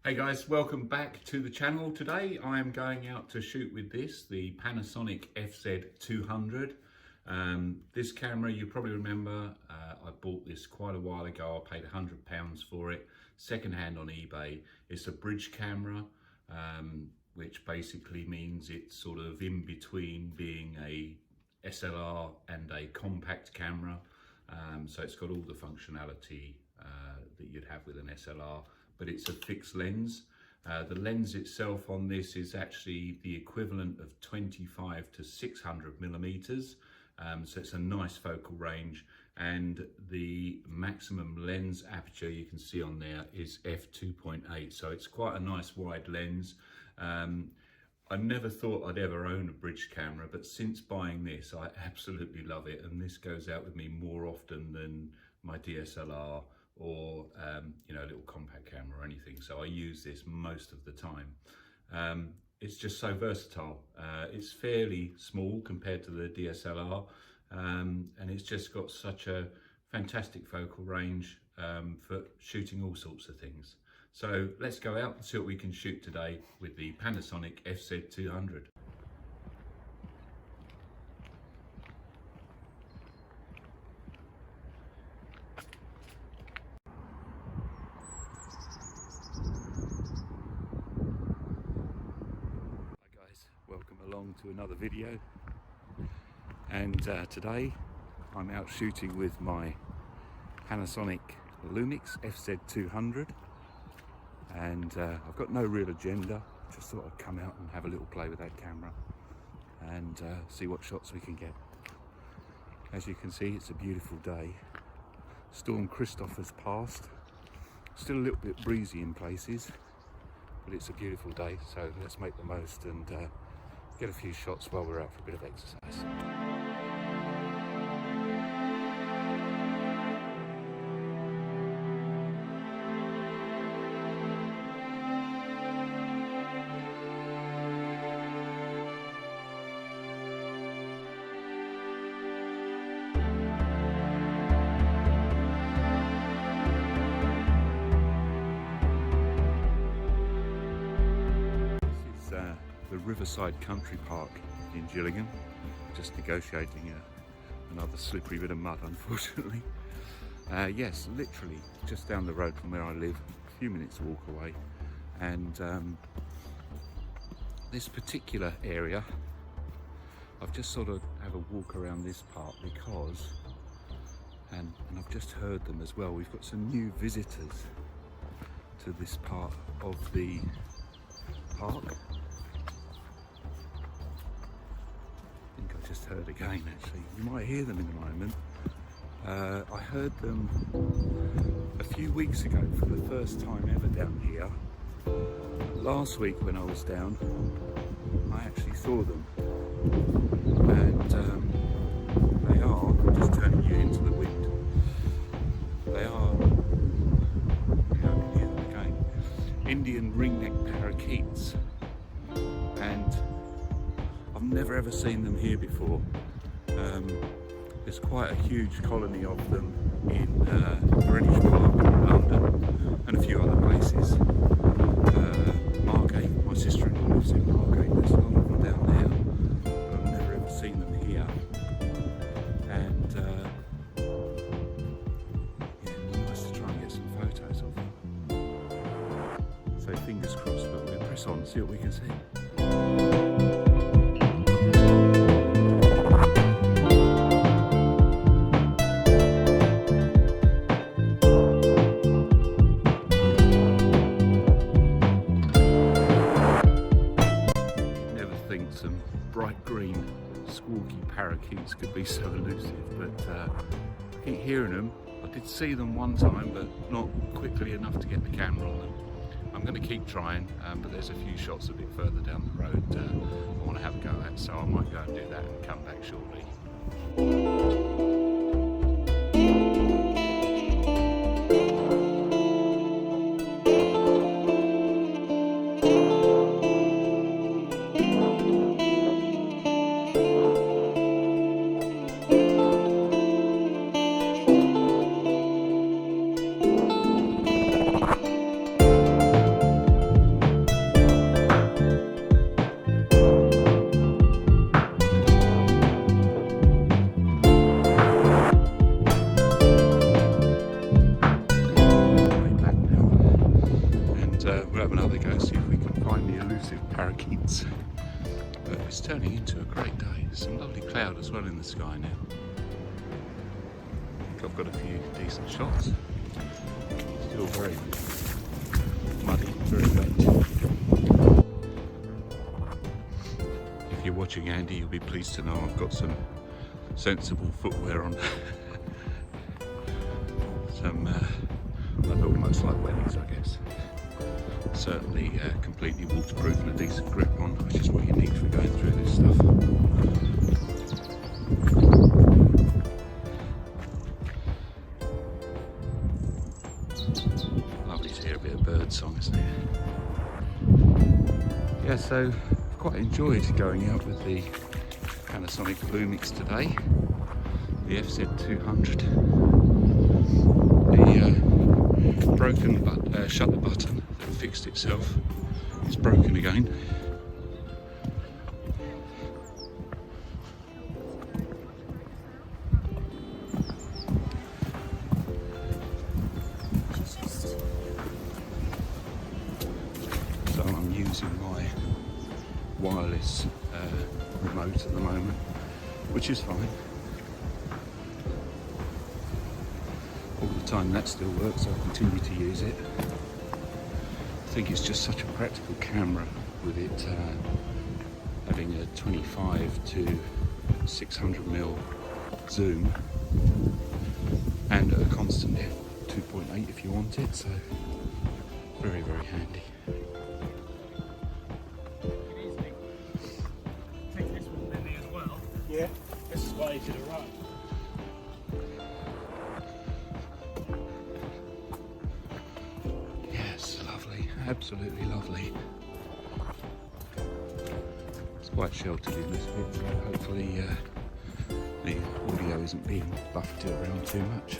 Hey guys, welcome back to the channel. Today I am going out to shoot with this, the Panasonic FZ200. This camera, you probably remember, I bought this quite a while ago. I paid £100 for it, secondhand on eBay. It's a bridge camera, which basically means it's sort of in between being a SLR and a compact camera. So it's got all the functionality that you'd have with an SLR, but it's a fixed lens. The lens itself on this is actually the equivalent of 25 to 600 millimeters. So it's a nice focal range, and the maximum lens aperture you can see on there is f2.8. So it's quite a nice wide lens. I never thought I'd ever own a bridge camera, but since buying this, I absolutely love it. And this goes out with me more often than my DSLR or you know, a little compact camera or anything. So I use this most of the time. It's just so versatile. It's fairly small compared to the DSLR, and it's just got such a fantastic focal range for shooting all sorts of things. So let's go out and see what we can shoot today with the Panasonic FZ200. Welcome along to another video, and today I'm out shooting with my Panasonic Lumix FZ200, and I've got no real agenda. Just thought I'd come out and have a little play with that camera and see what shots we can get. As you can see, it's a beautiful day. Storm Christoph has passed, still a little bit breezy in places, but it's a beautiful day, so let's make the most and get a few shots while we're out for a bit of exercise. The Riverside Country Park in Gillingham. Just negotiating another slippery bit of mud, unfortunately. Yes, literally just down the road from where I live, a few minutes walk away. And this particular area, I've just sort of have a walk around this part because, and I've just heard them as well, we've got some new visitors to this part of the park. Just heard again, actually. You might hear them in a moment. I heard them a few weeks ago for the first time ever down here. Last week when I was down, I actually saw them, and they are, I'm just turning you into the wind, they are, you know, I can hear them again, Indian ringneck parakeets, and I've never ever seen them here before. There's quite a huge colony of them in Greenwich Park in London and a few other places. Margate, my sister-in-law lives in Margate, there's a lot of them down there, but I've never ever seen them here. And yeah, it'd be nice to try and get some photos of them. So fingers crossed, but we'll press on and see what we can see. Some bright green squawky parakeets could be so elusive, but I keep hearing them. I did see them one time, but not quickly enough to get the camera on them. I'm going to keep trying, but there's a few shots a bit further down the road I want to have a go at, so I might go and do that and come back shortly. and we'll have another go, see if we can find the elusive parakeets. But it's turning into a great day. There's some lovely cloud as well in the sky now. I think I've got a few decent shots. Still very muddy, very wet. If you're watching Andy, you'll be pleased to know I've got some sensible footwear on. Some, I look much like wellies, I guess. Certainly completely waterproof and a decent grip on, which is what you need for going through this stuff. Lovely to hear a bit of bird song, isn't it? Yeah, so I've quite enjoyed going out with the Panasonic Lumix today, the FZ200. The broken shutter button that fixed itself is broken again. So I'm using my wireless remote at the moment, which is fine. All the time that still works, I'll continue to use it. I think it's just such a practical camera with it having a 25 to 600mm zoom and a constant f2.8 if you want it, so very, very handy. Take this one with me as well. Yeah, this is why you should have run. Absolutely lovely. It's quite sheltered in this bit, so hopefully the audio isn't being buffeted around too much.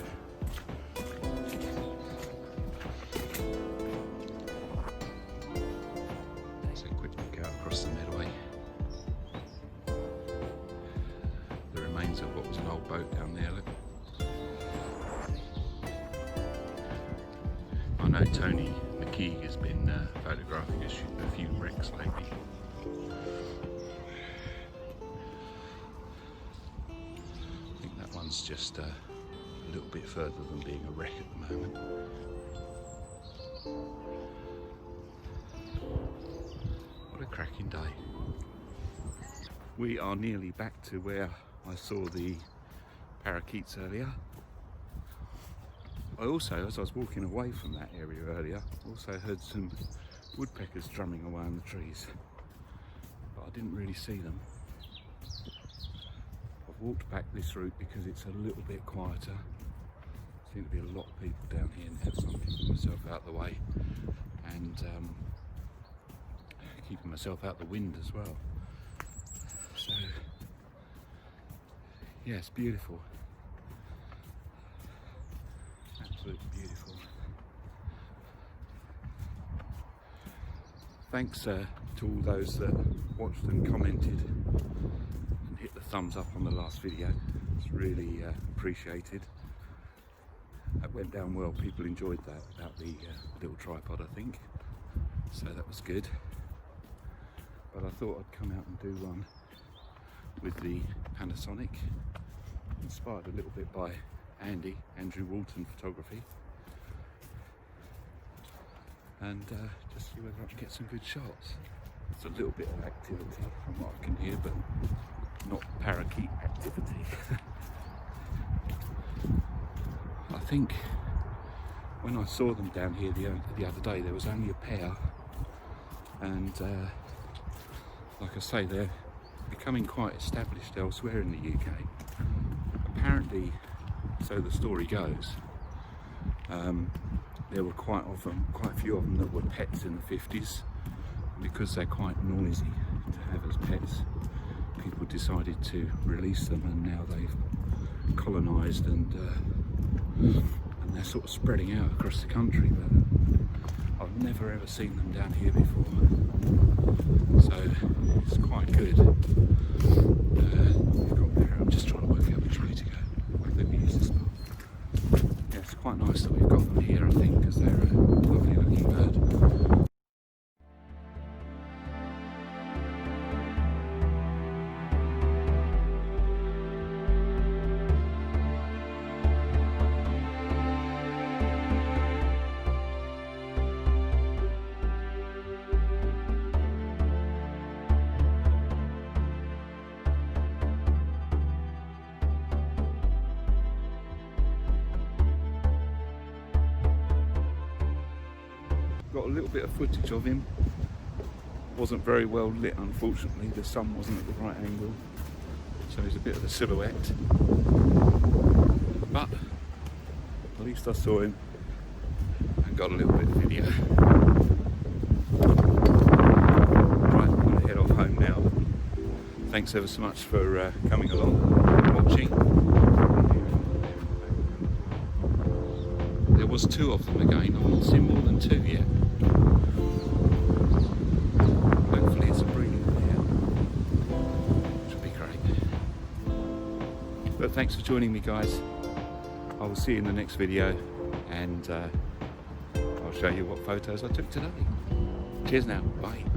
Let's have a quick look out across the Medway. The remains of what was an old boat down there, look. I know Tony has been photographing a few wrecks lately. I think that one's just a little bit further than being a wreck at the moment. What a cracking day. We are nearly back to where I saw the parakeets earlier. I also, as I was walking away from that area earlier, also heard some woodpeckers drumming away on the trees, but I didn't really see them. I've walked back this route because it's a little bit quieter. There seem to be a lot of people down here now, so I'm keeping myself out of the way and keeping myself out the wind as well. So, yeah, it's beautiful. Absolutely beautiful. Thanks to all those that watched and commented and hit the thumbs up on the last video. It's really appreciated. That went down well. People enjoyed that about the little tripod, I think. So that was good. But I thought I'd come out and do one with the Panasonic, inspired a little bit by Andrew Walton Photography, and just see whether I can get some good shots. It's a little bit of activity from what I can hear, but not parakeet activity. I think when I saw them down here the other day, there was only a pair, and like I say, they're becoming quite established elsewhere in the UK. Apparently, so the story goes, there were quite a few of them that were pets in the 50s. Because they're quite noisy to have as pets, people decided to release them, and now they've colonised and they're sort of spreading out across the country. But I've never ever seen them down here before, so it's quite good. I'm just trying to work out which way to go. Let me use this path. Yeah, it's quite nice that we've got them here, I think, because they're a lovely looking bird. little bit of footage of him. Wasn't very well lit, unfortunately. The sun wasn't at the right angle, so he's a bit of a silhouette. But at least I saw him and got a little bit of video. Right, I'm going to head off home now. Thanks ever so much for coming along, watching. There was 2 of them again. I've not seen more than 2 yet. Hopefully it's a breeding pair. Should be great. But thanks for joining me, guys. I will see you in the next video, and I'll show you what photos I took today. Cheers now. Bye.